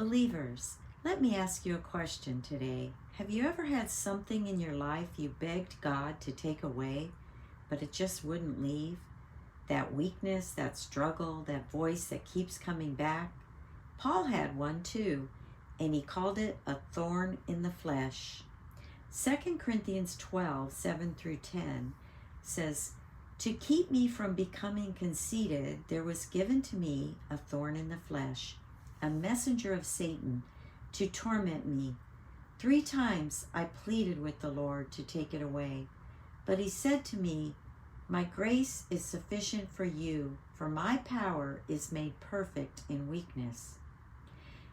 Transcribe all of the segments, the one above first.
Believers, let me ask you a question today. Have you ever had something in your life you begged God to take away, but it just wouldn't leave? That weakness, that struggle, that voice that keeps coming back? Paul had one too, and he called it a thorn in the flesh. 2 Corinthians 12, 7 through 10 says, "To keep me from becoming conceited, there was given to me a thorn in the flesh, a messenger of Satan, to torment me. 3 times I pleaded with the Lord to take it away. But he said to me, 'My grace is sufficient for you, for my power is made perfect in weakness.'"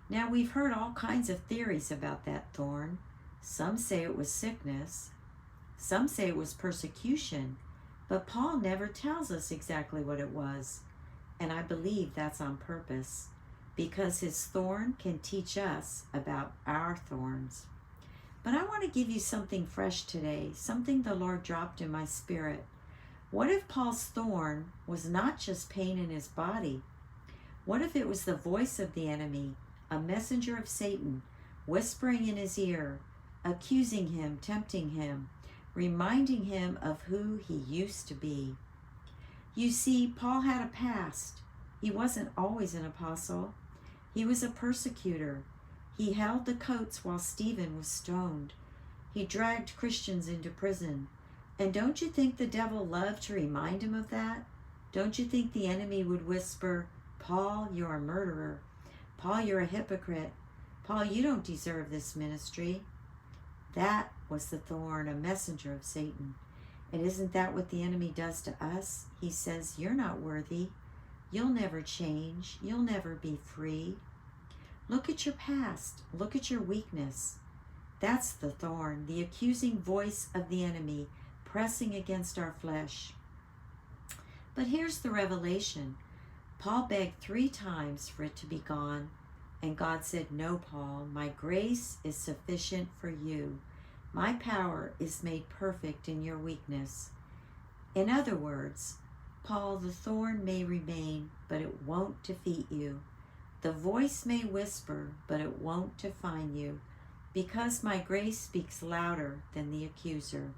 Now we've heard all kinds of theories about that thorn. Some say it was sickness. Some say it was persecution. But Paul never tells us exactly what it was. And I believe that's on purpose, because his thorn can teach us about our thorns. But I want to give you something fresh today, something the Lord dropped in my spirit. What if Paul's thorn was not just pain in his body? What if it was the voice of the enemy, a messenger of Satan, whispering in his ear, accusing him, tempting him, reminding him of who he used to be? You see, Paul had a past. He wasn't always an apostle. He was a persecutor. He held the coats while Stephen was stoned. He dragged Christians into prison. And don't you think the devil loved to remind him of that? Don't you think the enemy would whisper, "Paul, you're a murderer. Paul, you're a hypocrite. Paul, you don't deserve this ministry"? That was the thorn, a messenger of Satan. And isn't that what the enemy does to us? He says, "You're not worthy. You'll never change. You'll never be free." Look at your past. Look at your weakness. That's the thorn, the accusing voice of the enemy pressing against our flesh. But here's the revelation. Paul begged 3 times for it to be gone, and God said, "No, Paul, my grace is sufficient for you. My power is made perfect in your weakness." In other words, Paul, the thorn may remain, but it won't defeat you. The voice may whisper, but it won't define you, because my grace speaks louder than the accuser.